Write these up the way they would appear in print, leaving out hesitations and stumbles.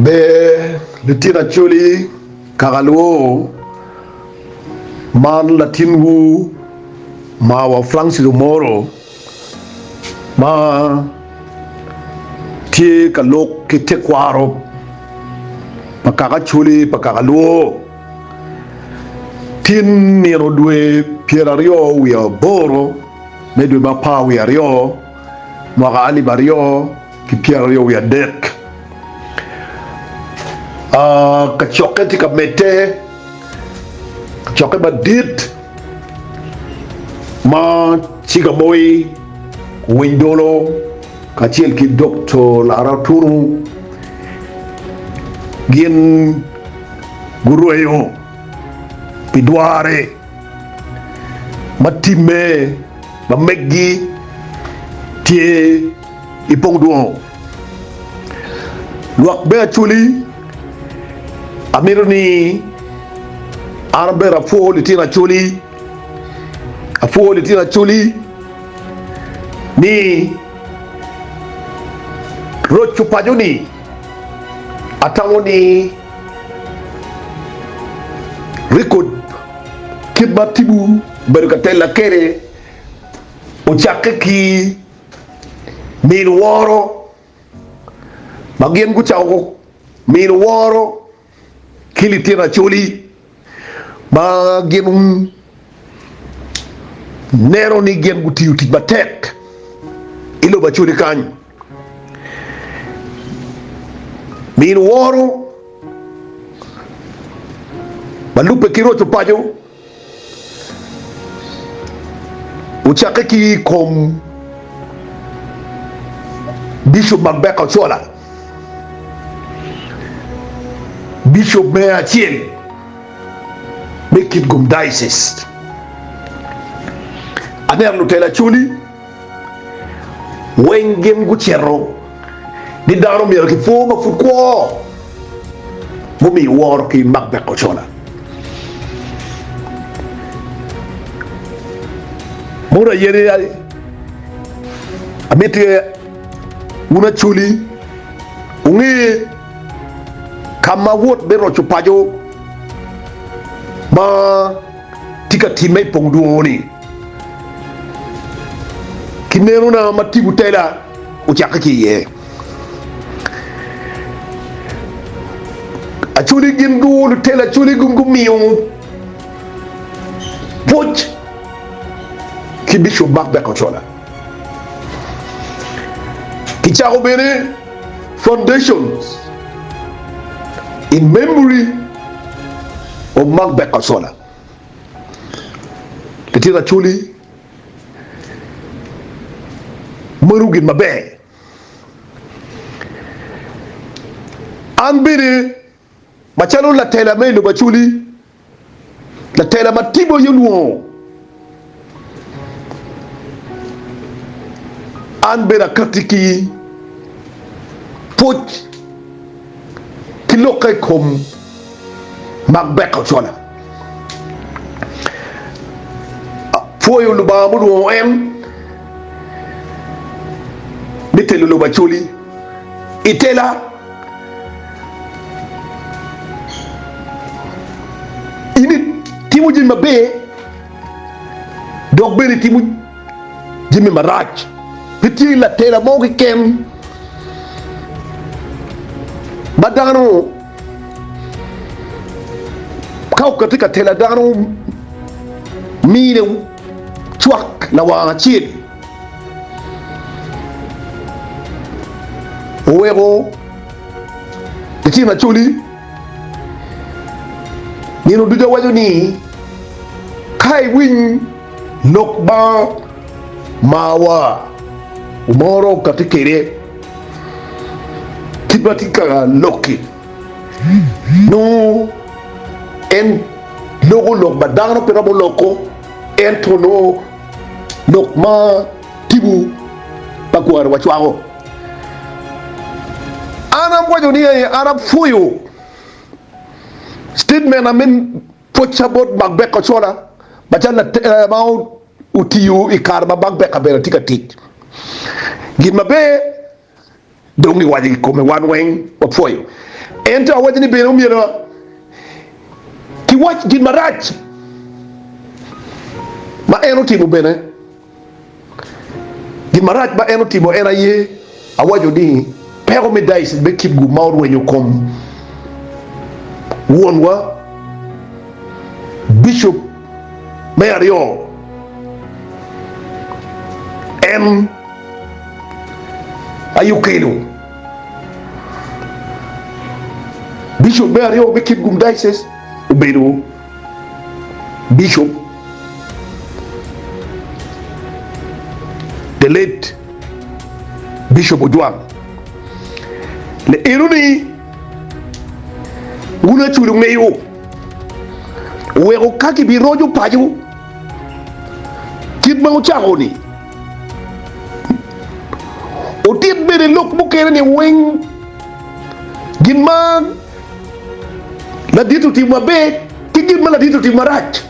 Be litina choli kagaluo man latingu Mawa Francis Moro ma tie kalok kite kwaro pakaka choli pakagaluo tin nero due pierario wia boro medwe bapa wia rio mwaga Aliba rio ki pierario wia dek ka choke tika mete choke badit ma chiga moi windolo kachiel ki Dr. Laraturu gin gurueyo pidware matime mamegi tie ipongduo luak be chuli amirni arbe rafo litina chuli afuo litina chuli ni rochu pajuni atangoni record kibatibu berkatela kere uchake ki milworo magien guchao milworo kilitina chuli magien nero ni gen guti uti batek ilo bachuli kany min woro balupe kiroto pajo uchake ki kom Bishop Magbeka Ochola Bishop Mea Chien make it gum diocese aner lutela chuli wengen guchero di daro mi ki fuma fukwo mumi wor ki Magbeka Ochola mura yere amete una chuli ungi kama wot bero chupajo ma tika time pongduoni kinero na matibu tela uchaka kiye achuli gindu tela chuli gungumiyo poch ki Bishop Magbeka Ochola kichako bene foundations in memory of Magbeka Ochola litina chuli marugin mabe anbiri machalo la tela melo bachuli la tela matibo yuluo anbira katiki poch kilokai kom Magbeka Ochola foyo luba mudu en mitelu luba chuli itela ini timu jima be dog beri timu jimi maraj piti la tela mogi kem badano kau katika tela dano mine chuak na wangachiri uwego titina chuli nino duja wajo ni kai win nokba mawa umoro katikere kibatika loki no en logo lok badano perabo loko en tono nokma tibu pakuar wachwago anam wajo ni anam fuyo statement amin pochabot Magbeka Ochola bachala mau utiyu ikarma Magbeka bera tika tit gin mabe dongi waji kome wan weng wafoyo enta wajni beno mielo ki wach gin marach ma eno timo bene gin marach ma eno timo era ye awajo ni pero mi dais be kibgu maur wenyo kom wonwa Bishop Mario M ayukelo Bishop Mario be kibgum dices ubedo Bishop the late Bishop Ojwang le ironi una chulu meyo wego kaki bi rojo paju kit ma uchagoni o tit bere lok mo kere ne weng gimma la ditu ti mabe ki gimma la ditu ti marach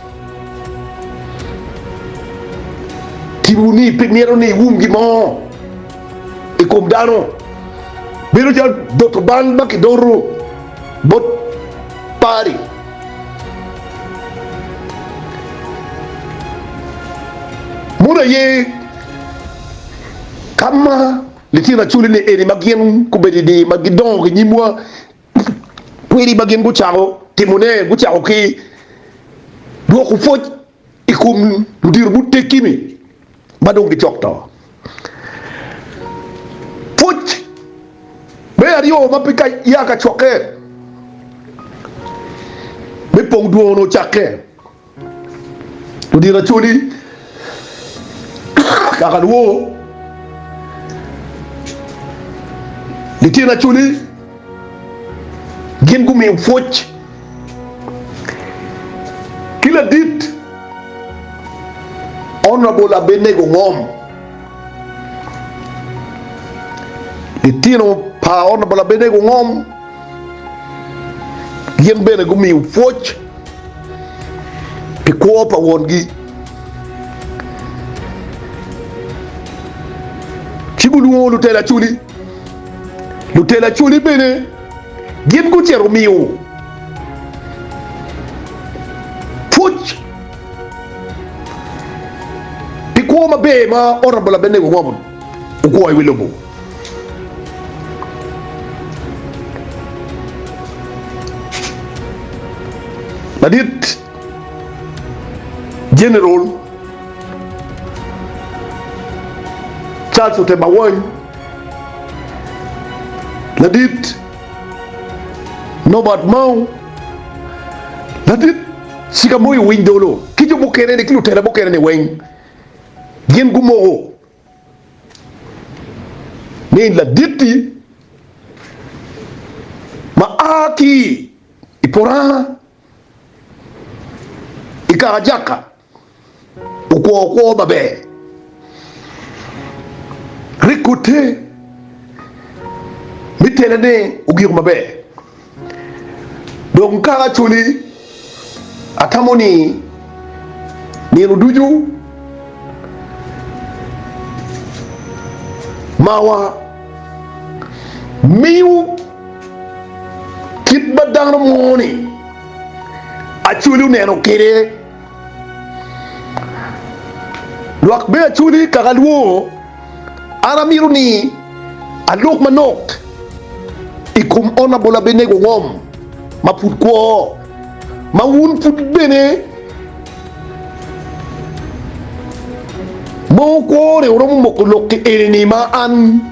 tibuni piniero ni wum gimo e kom dano biro jal doto ban baki doro bot pari muna ye kama litina chuli ni eri magien kubedi di magidon nyimwa kweli magien guchao timune guchao ki do ko foj ikum ndir bu tekimi madong di chokto foj be ario mapika yaka choke be pong duono chake ndira chuli kakalwo litina chuli gen gumi foj kila dit honorable abenego ngom litino pa honorable abenego ngom gen bene gumi foj ko pa wongi chibulu lutela chuli bene gen go chero miu fuch piko ma be ma honorable bene go ngom ko ay wilobo badit general Charles Otebawon ladit Nobat Mau ladit sikamoy windolo kijo bokere ne kilo tera bokere ne weng gen gumo ne laditi maaki ipora ikarajaka uko babe rikote mitelene ugir mabe donc kala chuli atamoni ni ruduju mawa miu kit badang moni achuli neno kere luak be achuli kagalwo aramiru ni aluk manok ikum ona bola bene go ngom maput ko mawun put bene mo ko re rom mo ko lokki eni ma an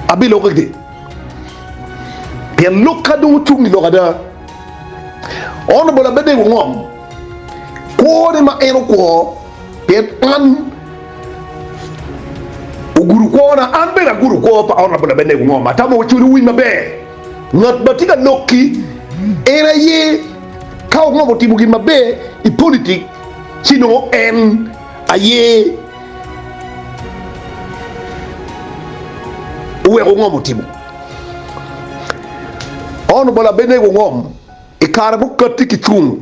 abilo ko de pen lokka do tumi lokada ona bola bene go ngom ko re ma eno ko pen an guru ko na an be na guru ko pa ona bola bene ngom atamo churi wi mabe ngat batika nokki era ye ka o ngomo tibugi mabe I politique sino en aye uwe ko ngomo tibu ono bola bene ngom e karabu katiki chung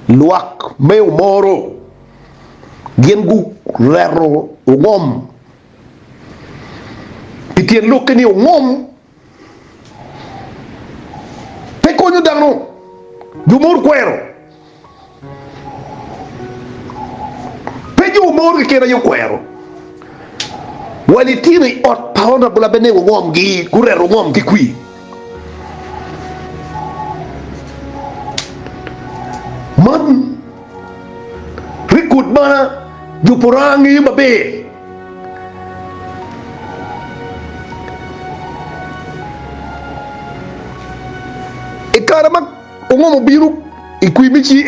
luak meu moro gengu rero ngom itien lokeni ngom no jumur kwero pe jumur ke kera yo kwero wali tini ot paona bula bene ngom gi kurero ngom gi kwi man rikut mana jupurangi babe ikara mak ngom biru ikwi bichi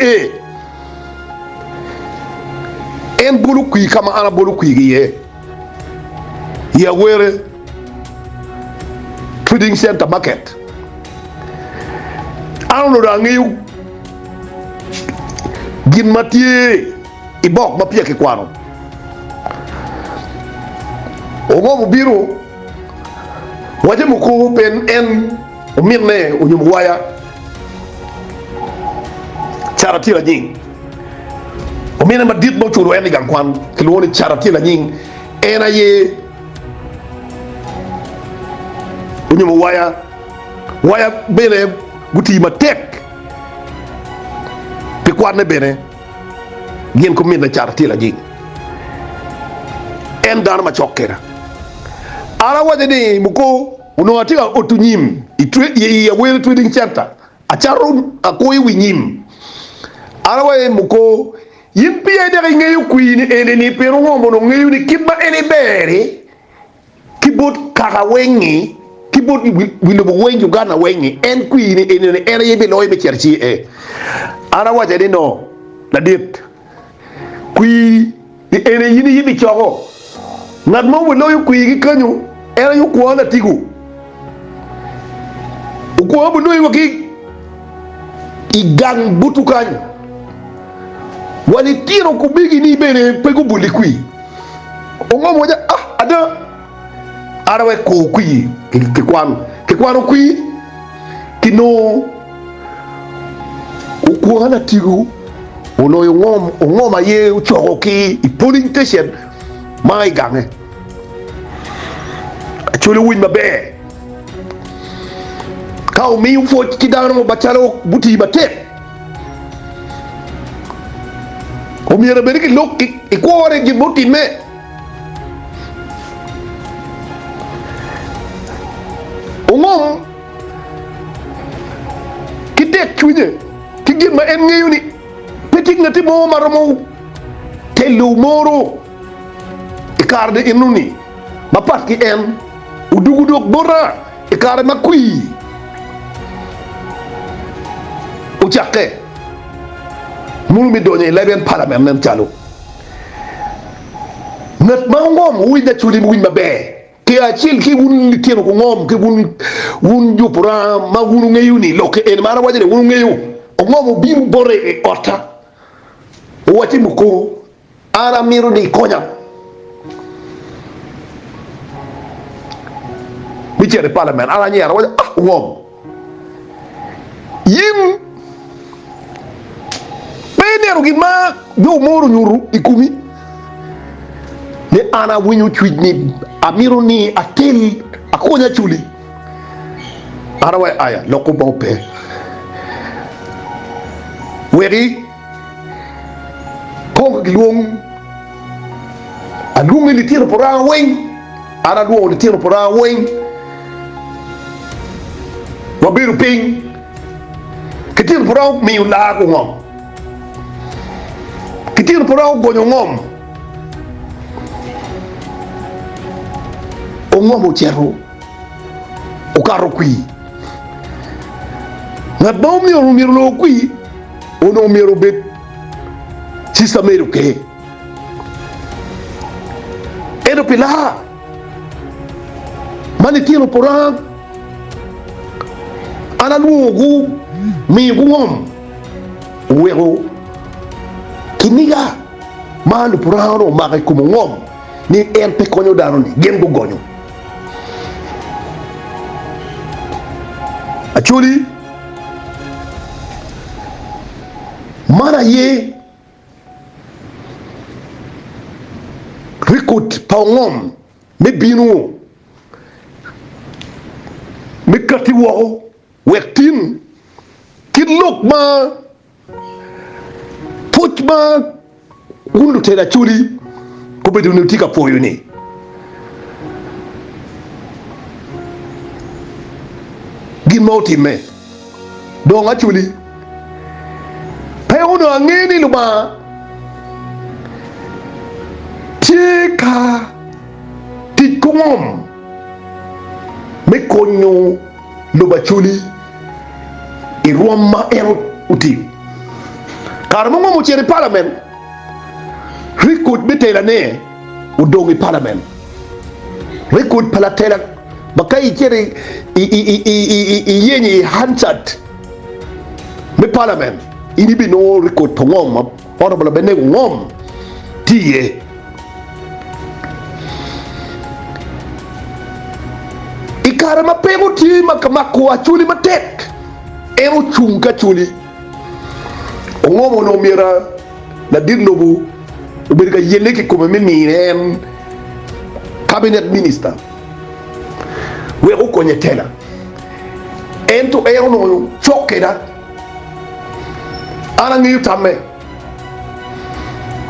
en bulu kwi kama ana bulu kwi gi ya were trading center market anu rangiu gin matie ibok mapia ke kwano ogo biro waje muko pen en umirne unyumwaya charati la nying umina madit mo churu en gan kwan kiloni charati la nying ena ye unyumwaya waya bene guti matek pe kwan bene gien ko min na charati la nying en dan ma chokera ara waje ni muko uno atika otunyim ya wel trading center acharun akoi winyim ara waje muko yimpie de ngeyu kwini ene ni pero ngombo no ngeyu ni kiba ene bere kibot karawengi kibot wilobo wengi Uganda wengi en kwini ene yebe loy be cherchi ara waje ni no la dit kwi ene yini yibi chogo ngad mo wo yo kwi gi kanyo era yo ko na tigu ko bu noy waki igang butu kanyo wali tiro ko bigi ni bene pe ko buli kwi o ngom waja ada ara we ko kwi ke kwano kwi kino o ko na tigu ono yo ngom aye uchogo ki polling station mai gange Acholi win mabe kao mi ufo kidano mo bachalo buti bate o mi era beriki lok ikwore gi buti me ngom kidek chuje kigima en ngeyuni petik ngati mo maromo telu moro ikarde inuni bapat ki en udugudok bora ikare makui uchake mulu mi donye leben parliament nem chalo ngat mangom wi da chuli wi mabe ki achil ki wun litino ko ngom ki wun jupura ma wunu ngeyuni loke en mara wajene wunu ngeyu ngom biru bore e ota wati muko ara miru di konya bicara parliament ala nyara wala ngom yim peneru gima do moru nyuru ikumi ne ana winyu chwidni amiru ni atel akonya chuli ara wa aya loko bope weri ko gluong alungi litiro pora weng ara duo litiro pora weng wabiru ping kitiro pora mi la ko ngom kitiro pora gonyo ngom o ngom o chero o karo kwi na bom mi o miro lo kwi o no miro bet sista mero ke edo pila mani tiro pora ana lugu mi ngom wero kiniga malu pora ro ma ko ngom ni en pe konyo daro ni gen go gonyo Acholi mana ye rikut paongom me binu me kati wo wektin look ma put ma unu tela chuli ko be dunu tika po yuni gin moti me do nga chuli pe uno angeni luma tika tikungom me konyo luba chuli iroma el uti karamo mo chere parliament record betela ne udongi parliament record palatela bakai chere yenye hansat me parliament ini bi no record tongom honorable bene ngom tie ikara mapego ti makamako achuli matek ero chunga chuli ongomo no mira na dinlobu ubirga yeleki kuma mini cabinet minister we ukonyetela ento ero no chokeda ana ngi tamme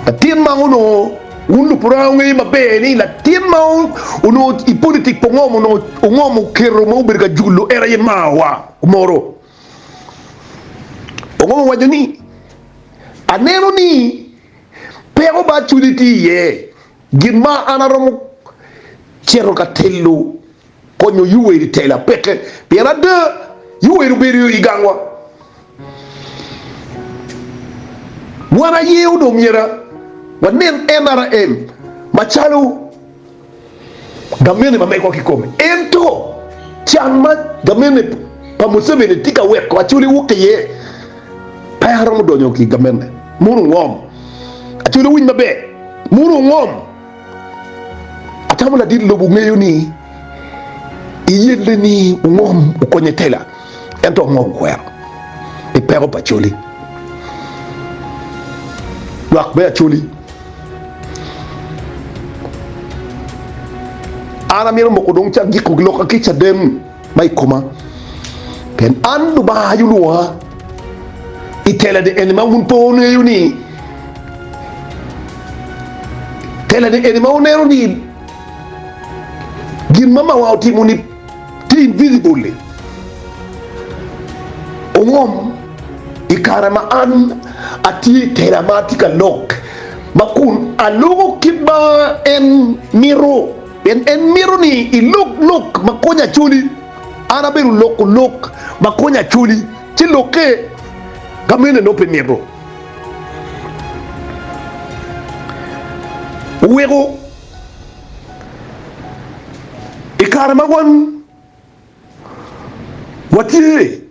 atin manguno unu pura ngi mabeni la tin mau uno I politik pongomo no ongomo kero mo ubirga julu era ye mawa moro ongomo wajoni anero ni pero ba chuliti ye gima anaromo chero katelu konyo yuwe di tela peke piara de yuwe ruberi igangwa wana ye udo mira wanen NRM machalo gamene mameko kikome ento chama gamene pamusebe tika weko achuli wuke ye payaro mo donyo ki gamene muru ngom achuli win mabe muru ngom atamula dit lobu ngeyo ni iyele ni ngom ukonyetela ento ngom kwero ipero pachuli wak be achuli ana miro mo kodong cha giku gloka kicha dem mai koma pen andu ba yuluwa itela de enema un pone yuni tela de enema unero ni gin mama wa timuni ti invisible ongom ikarama an ati telematika lock makun alogo kiba en miro en miro ni I look makonya chuli ana beru look makonya chuli ti loke gamene no penero uwego ikarama wan watie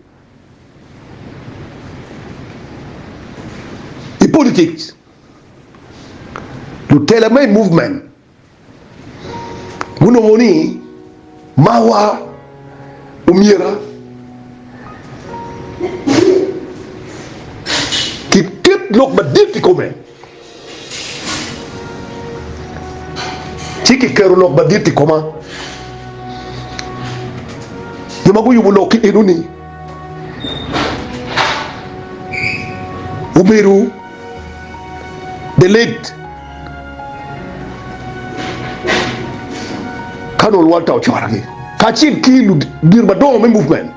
I politics to tell my movement muno moni mawa umira kit lok baditi kome chiki kero lok baditi koma yumagu yubu loki inuni umiru the late Kanol Walter Ochola kachin kilu dirba do me movement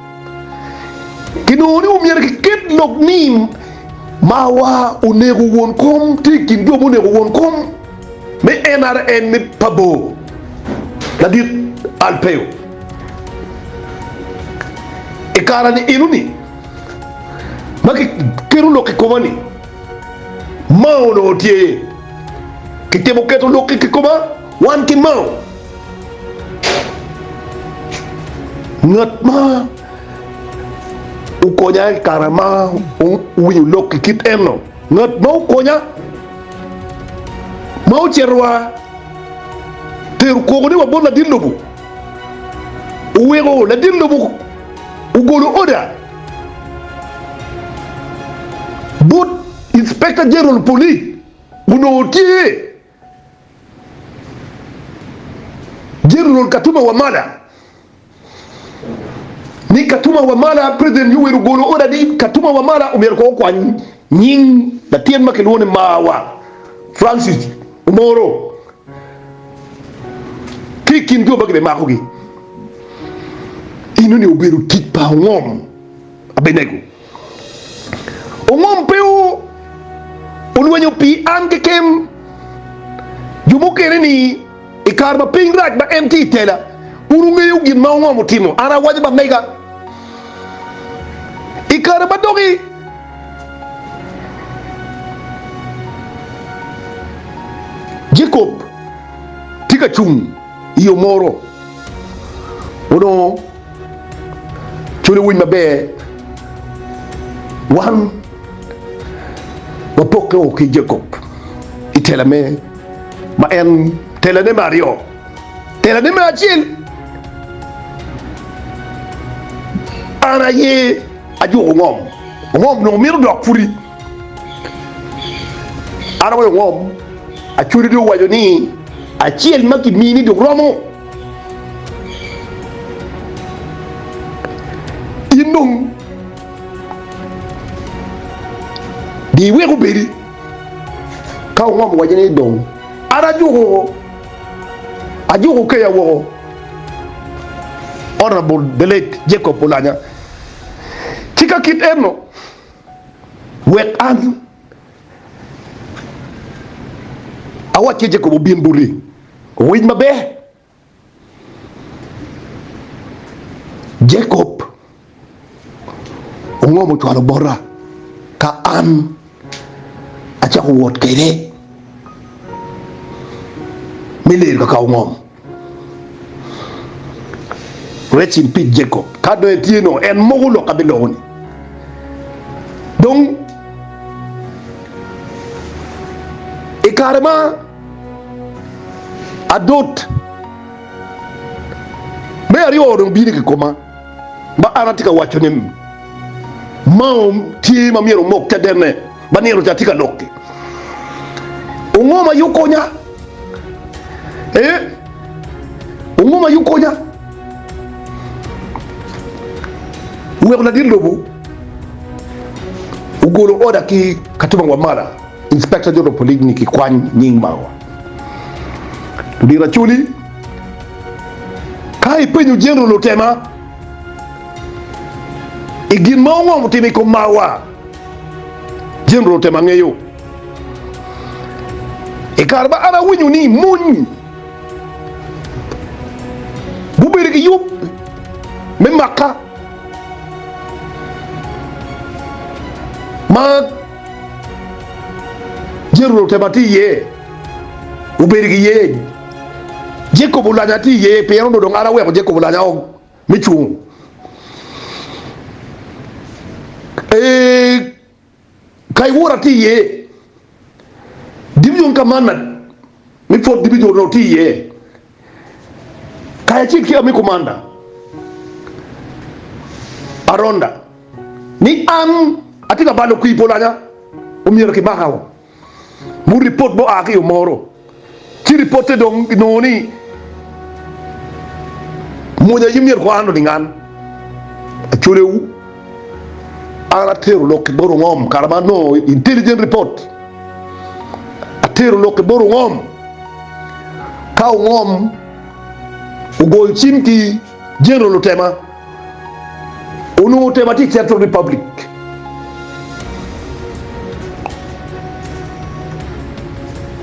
kinoni umyer ket lok nim mawa unego won kom tikin do unego won kom me NRN me pabo la dit alpeo e karani inuni maki keru lok komani mao no tie kitemo keto lok koma wan ki mao ngat ma ukonya karama uyu lok kit eno ngat ma ukonya mau cerwa ter ko ni wabon la dillobu uwego la dillobu ugolo oda but inspector general police unotie general katuma wa mada ni katuma wa mala president yuweru golo ora di katuma wa mala umer ko kwa nying la tien makelone Mawa Francis Moro kikin do bagre makogi inu ni oberu tipa ngom abenego ngom peu unwanyo pi anke kem jumukere ni ikarba pingrat ba MT tela urunge yugin ma ngom timo ara wajba mega ikarba dogi Jacob tika chung iyo moro uno chule win mabe wan wapoke oki Jacob itela me ma en tela ne Mario tela ne Machil ana ye aju ngom no mir dok furi ana wo ngom achuri do wajo ni achiel maki mini do romo inung di wego beri ka ngom wajo ni dong ara jugo ajugo ke yawo honorable the late Jacob Olanya tika kit eno wek an awa cheje ko bien buri win mabe Jacob ngomo twalo bora ka an acha ko wot kere milir ka ngom rest in peace Jacob kado etino en mogulo kabiloni donc carrément à d'autres mais arrivo on bini que comment ba anatika wachonem maum tie mamiero mok tederne banero jatika lokke ungoma yukonya ungoma yukonya uwe na dilobu ugolo oda ki katuma wa mala Inspector General Police ni kikwany nying Mawa tudira chuli kai penyu general lotema igin mawa mutimi ko Mawa general lotema ngeyo ikarba ara winyu ni mun bubiri ki yup memaka ma General temati ye uberi ye Jacob Olanya ti ye pe ndo dong ara we ko Jacob Olanya o michu kai wora ti ye division commander mi fort division no ti ye kai chi ki mi commander aronda ni an atika balo ku Olanya umiro ki bakawo mu report bo aki yo moro ti reporte dong noni mo nya yimir ko ando dingan cholewu ala teru lok boru ngom karama no intelligent report a teru lok boru ngom kaw ngom ugol chimki general tema ono thematic Central Republic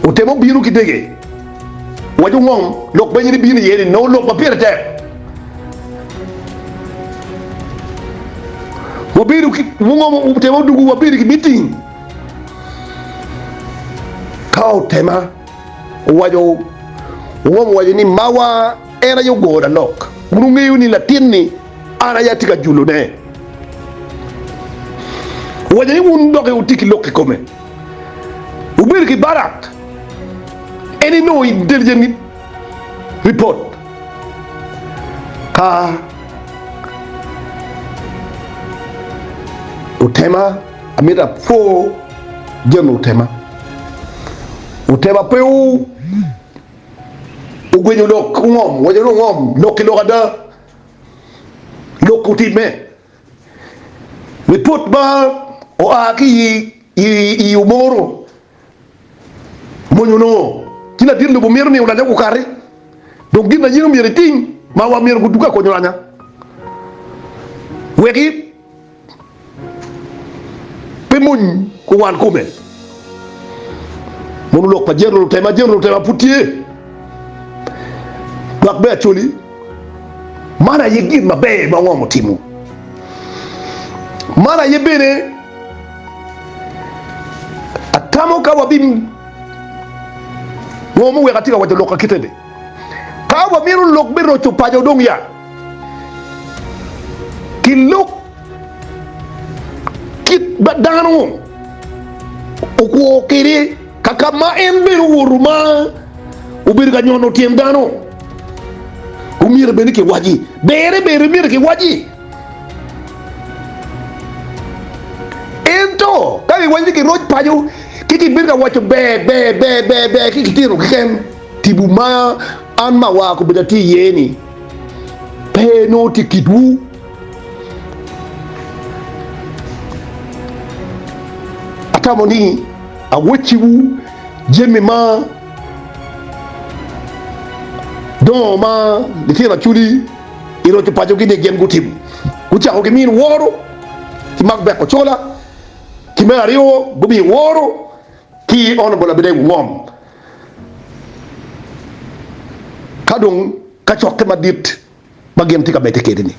utemo biru kidege waju ngom lok banyiri biru yeri no lok papir te wabiru ki ngom utemo dugu wabiru ki meeting kao tema waju ngom waju ni Mawa era yo goda lok urungeyu ni latini ana yatika julo ne waju ni undoke utiki lok kome ubiru ki barak any no intelligent report ka utema amira fo jeno utema peu ugwenyo lok ngom wajo ngom lok lo kada lokuti me we put ba o aki i umoro monyono kila dirlo bo merni una ko kare donc dina yino mere ting ma wa mer ko duka ko nyanya wegi pe mun ko wan ko men monu lok pa jerlo tema putie bak be Acholi mana yegi ma be ma ngomo timu mana yebene atamo ka wabim ngomo we katika wajo loka kitede ka wa miru lok biro chupa jo dong ya kilok kit badano okwo kere kakama embe uruma ubir ga nyono tiem dano umir beni ke waji bere mir ke waji ento kai waji ke roj pajo kiki bir ga wacho be kiki tiro ken tibuma an mawa ko bedati yeni pe no tikidu atamoni a wechiwu jemi ma don ma le tira Acholi iro to pajo gide gen gutim ucha ko min woro ti magbe Ochola ki mario bubi woro ki honorable bede ngom kadung ka chokke madit bagem ti ka bete kedini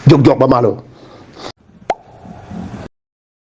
jog ba malo